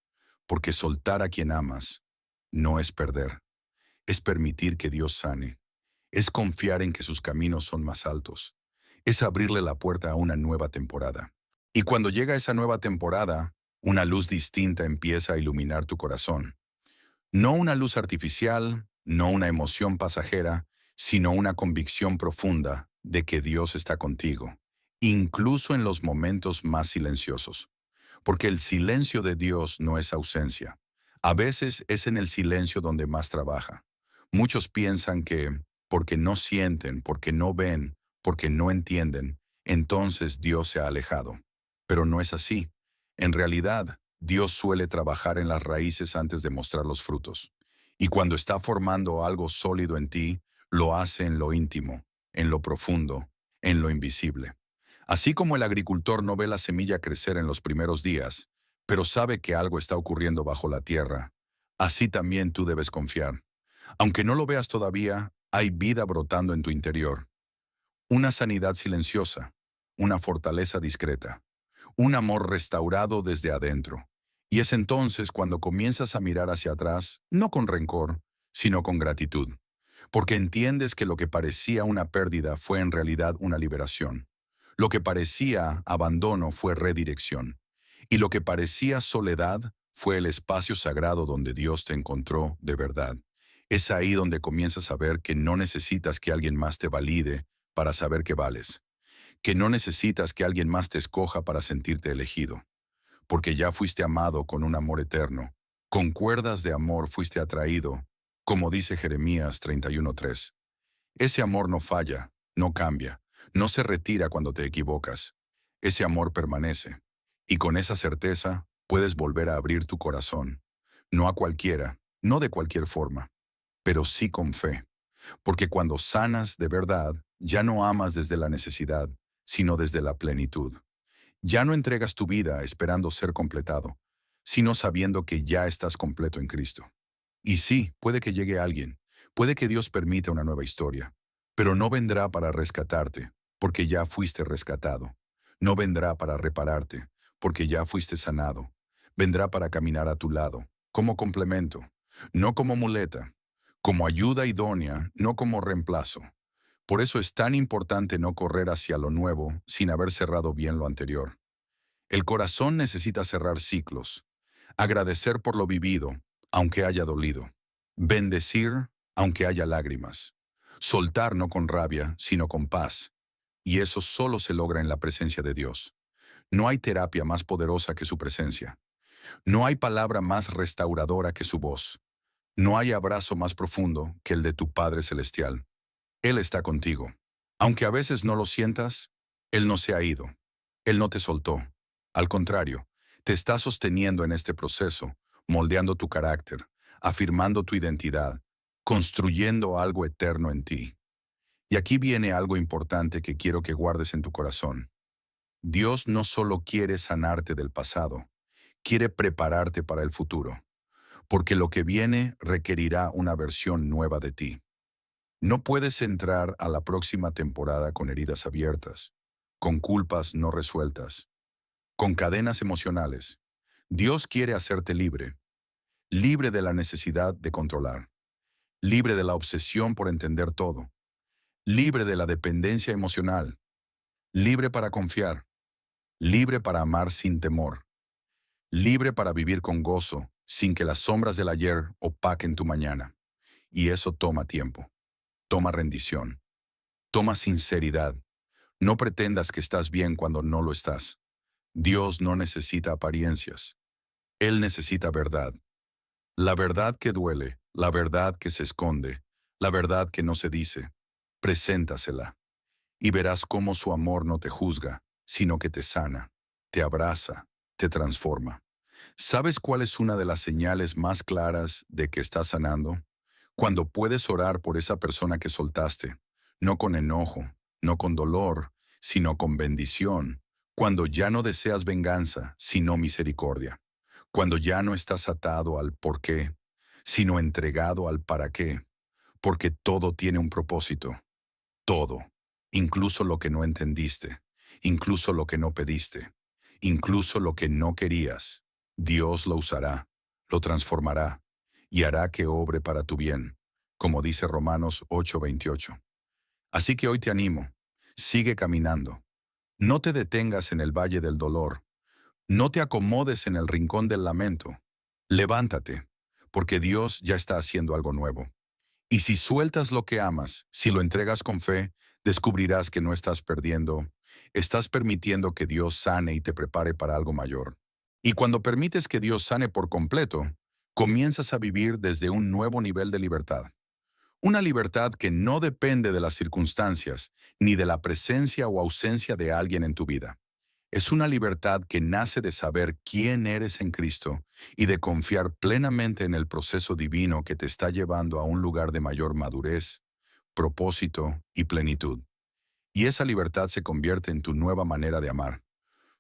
Porque soltar a quien amas no es perder, es permitir que Dios sane, es confiar en que sus caminos son más altos, es abrirle la puerta a una nueva temporada. Y cuando llega esa nueva temporada, una luz distinta empieza a iluminar tu corazón. No una luz artificial, no una emoción pasajera, sino una convicción profunda de que Dios está contigo, incluso en los momentos más silenciosos. Porque el silencio de Dios no es ausencia. A veces es en el silencio donde más trabaja. Muchos piensan que porque no sienten, porque no ven, porque no entienden, entonces Dios se ha alejado. Pero no es así. En realidad, Dios suele trabajar en las raíces antes de mostrar los frutos. Y cuando está formando algo sólido en ti, lo hace en lo íntimo, en lo profundo, en lo invisible. Así como el agricultor no ve la semilla crecer en los primeros días, pero sabe que algo está ocurriendo bajo la tierra, así también tú debes confiar. Aunque no lo veas todavía, hay vida brotando en tu interior. Una sanidad silenciosa, una fortaleza discreta, un amor restaurado desde adentro. Y es entonces cuando comienzas a mirar hacia atrás, no con rencor, sino con gratitud, porque entiendes que lo que parecía una pérdida fue en realidad una liberación. Lo que parecía abandono fue redirección. Y lo que parecía soledad fue el espacio sagrado donde Dios te encontró de verdad. Es ahí donde comienzas a ver que no necesitas que alguien más te valide para saber que vales, que no necesitas que alguien más te escoja para sentirte elegido, porque ya fuiste amado con un amor eterno. Con cuerdas de amor fuiste atraído, como dice Jeremías 31:3. Ese amor no falla, no cambia, no se retira cuando te equivocas. Ese amor permanece. Y con esa certeza puedes volver a abrir tu corazón. No a cualquiera, no de cualquier forma, pero sí con fe. Porque cuando sanas de verdad, ya no amas desde la necesidad, sino desde la plenitud. Ya no entregas tu vida esperando ser completado, sino sabiendo que ya estás completo en Cristo. Y sí, puede que llegue alguien, puede que Dios permita una nueva historia, pero no vendrá para rescatarte, porque ya fuiste rescatado. No vendrá para repararte, porque ya fuiste sanado. Vendrá para caminar a tu lado, como complemento, no como muleta, como ayuda idónea, no como reemplazo. Por eso es tan importante no correr hacia lo nuevo sin haber cerrado bien lo anterior. El corazón necesita cerrar ciclos, agradecer por lo vivido, aunque haya dolido, bendecir, aunque haya lágrimas, soltar no con rabia, sino con paz, y eso solo se logra en la presencia de Dios. No hay terapia más poderosa que su presencia. No hay palabra más restauradora que su voz. No hay abrazo más profundo que el de tu Padre Celestial. Él está contigo. Aunque a veces no lo sientas, Él no se ha ido. Él no te soltó. Al contrario, te está sosteniendo en este proceso, moldeando tu carácter, afirmando tu identidad, construyendo algo eterno en ti. Y aquí viene algo importante que quiero que guardes en tu corazón. Dios no solo quiere sanarte del pasado, quiere prepararte para el futuro, porque lo que viene requerirá una versión nueva de ti. No puedes entrar a la próxima temporada con heridas abiertas, con culpas no resueltas, con cadenas emocionales. Dios quiere hacerte libre, libre de la necesidad de controlar, libre de la obsesión por entender todo, libre de la dependencia emocional, libre para confiar, libre para amar sin temor, libre para vivir con gozo, sin que las sombras del ayer opaquen tu mañana. Y eso toma tiempo, toma rendición, toma sinceridad. No pretendas que estás bien cuando no lo estás. Dios no necesita apariencias. Él necesita verdad. La verdad que duele, la verdad que se esconde, la verdad que no se dice. Preséntasela. Y verás cómo su amor no te juzga, sino que te sana, te abraza, te transforma. ¿Sabes cuál es una de las señales más claras de que estás sanando? Cuando puedes orar por esa persona que soltaste, no con enojo, no con dolor, sino con bendición, Cuando ya no deseas venganza, sino misericordia. Cuando ya no estás atado al por qué, sino entregado al para qué. Porque todo tiene un propósito. Todo. Incluso lo que no entendiste. Incluso lo que no pediste. Incluso lo que no querías. Dios lo usará, lo transformará y hará que obre para tu bien, como dice Romanos 8:28. Así que hoy te animo. Sigue caminando. No te detengas en el valle del dolor. No te acomodes en el rincón del lamento. Levántate, porque Dios ya está haciendo algo nuevo. Y si sueltas lo que amas, si lo entregas con fe, descubrirás que no estás perdiendo. Estás permitiendo que Dios sane y te prepare para algo mayor. Y cuando permites que Dios sane por completo, comienzas a vivir desde un nuevo nivel de libertad. Una libertad que no depende de las circunstancias, ni de la presencia o ausencia de alguien en tu vida. Es una libertad que nace de saber quién eres en Cristo y de confiar plenamente en el proceso divino que te está llevando a un lugar de mayor madurez, propósito y plenitud. Y esa libertad se convierte en tu nueva manera de amar,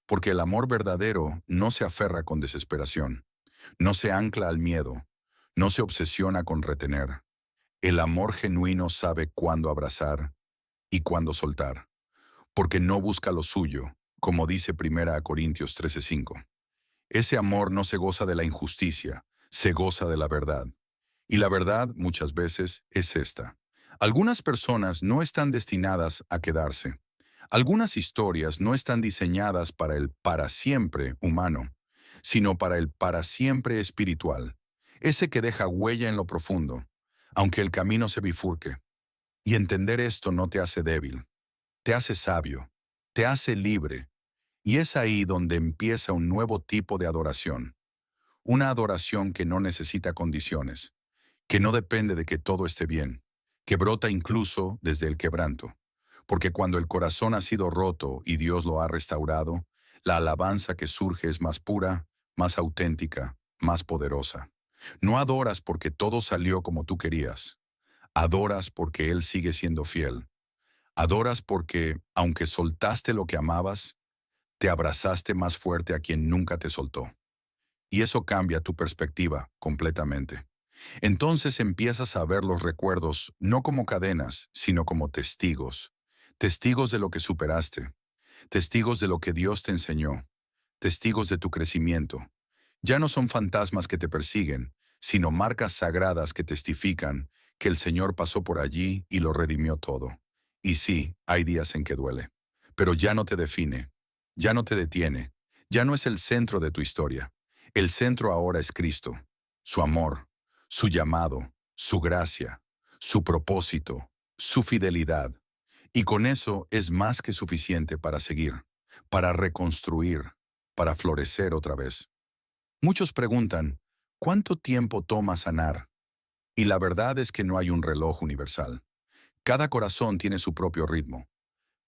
porque el amor verdadero no se aferra con desesperación, no se ancla al miedo, no se obsesiona con retener. El amor genuino sabe cuándo abrazar y cuándo soltar, porque no busca lo suyo, como dice 1 Corintios 13:5. Ese amor no se goza de la injusticia, se goza de la verdad. Y la verdad, muchas veces, es esta. Algunas personas no están destinadas a quedarse. Algunas historias no están diseñadas para el para siempre humano, sino para el para siempre espiritual, ese que deja huella en lo profundo, aunque el camino se bifurque. Y entender esto no te hace débil, te hace sabio, te hace libre, y es ahí donde empieza un nuevo tipo de adoración. Una adoración que no necesita condiciones, que no depende de que todo esté bien, que brota incluso desde el quebranto. Porque cuando el corazón ha sido roto y Dios lo ha restaurado, la alabanza que surge es más pura, más auténtica, más poderosa. No adoras porque todo salió como tú querías. Adoras porque Él sigue siendo fiel. Adoras porque, aunque soltaste lo que amabas, te abrazaste más fuerte a quien nunca te soltó. Y eso cambia tu perspectiva completamente. Entonces empiezas a ver los recuerdos no como cadenas, sino como testigos. Testigos de lo que superaste. Testigos de lo que Dios te enseñó. Testigos de tu crecimiento. Ya no son fantasmas que te persiguen, sino marcas sagradas que testifican que el Señor pasó por allí y lo redimió todo. Y sí, hay días en que duele. Pero ya no te define, ya no te detiene, ya no es el centro de tu historia. El centro ahora es Cristo, su amor, su llamado, su gracia, su propósito, su fidelidad. Y con eso es más que suficiente para seguir, para reconstruir, para florecer otra vez. Muchos preguntan, ¿cuánto tiempo toma sanar? Y la verdad es que no hay un reloj universal. Cada corazón tiene su propio ritmo.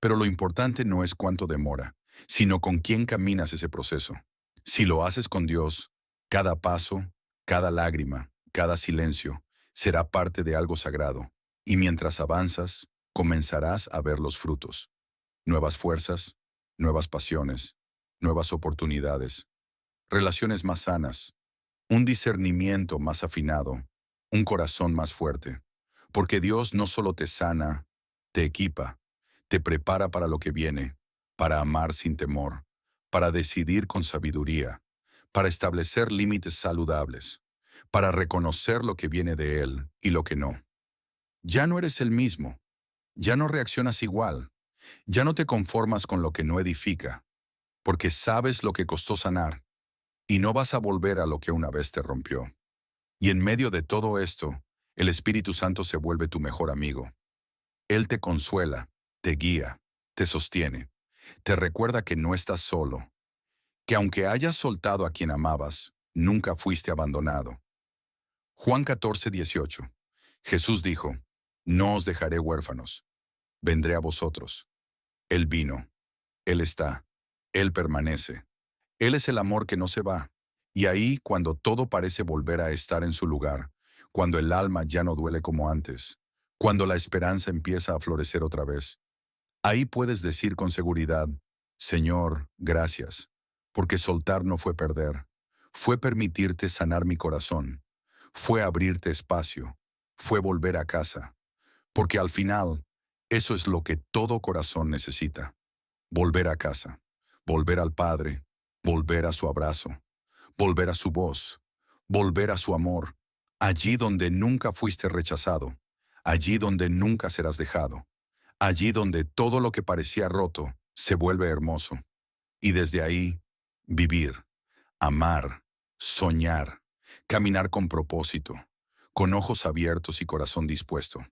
Pero lo importante no es cuánto demora, sino con quién caminas ese proceso. Si lo haces con Dios, cada paso, cada lágrima, cada silencio, será parte de algo sagrado. Y mientras avanzas, comenzarás a ver los frutos. Nuevas fuerzas, nuevas pasiones, nuevas oportunidades, relaciones más sanas, un discernimiento más afinado, un corazón más fuerte. Porque Dios no solo te sana, te equipa, te prepara para lo que viene, para amar sin temor, para decidir con sabiduría, para establecer límites saludables, para reconocer lo que viene de Él y lo que no. Ya no eres el mismo, ya no reaccionas igual, ya no te conformas con lo que no edifica, porque sabes lo que costó sanar y no vas a volver a lo que una vez te rompió. Y en medio de todo esto, el Espíritu Santo se vuelve tu mejor amigo. Él te consuela, te guía, te sostiene, te recuerda que no estás solo, que aunque hayas soltado a quien amabas, nunca fuiste abandonado. Juan 14:18. Jesús dijo, no os dejaré huérfanos, vendré a vosotros. Él vino, Él está, Él permanece. Él es el amor que no se va. Y ahí, cuando todo parece volver a estar en su lugar, cuando el alma ya no duele como antes, cuando la esperanza empieza a florecer otra vez, ahí puedes decir con seguridad, Señor, gracias, porque soltar no fue perder, fue permitirte sanar mi corazón, fue abrirte espacio, fue volver a casa, porque al final, eso es lo que todo corazón necesita, volver a casa, volver al Padre, volver a su abrazo, volver a su voz, volver a su amor, allí donde nunca fuiste rechazado, allí donde nunca serás dejado, allí donde todo lo que parecía roto se vuelve hermoso. Y desde ahí, vivir, amar, soñar, caminar con propósito, con ojos abiertos y corazón dispuesto.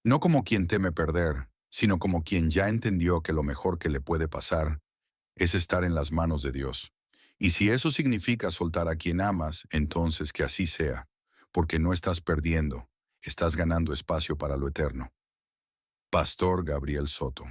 No como quien teme perder, sino como quien ya entendió que lo mejor que le puede pasar es estar en las manos de Dios. Y si eso significa soltar a quien amas, entonces que así sea, porque no estás perdiendo, estás ganando espacio para lo eterno. Pastor Gabriel Soto.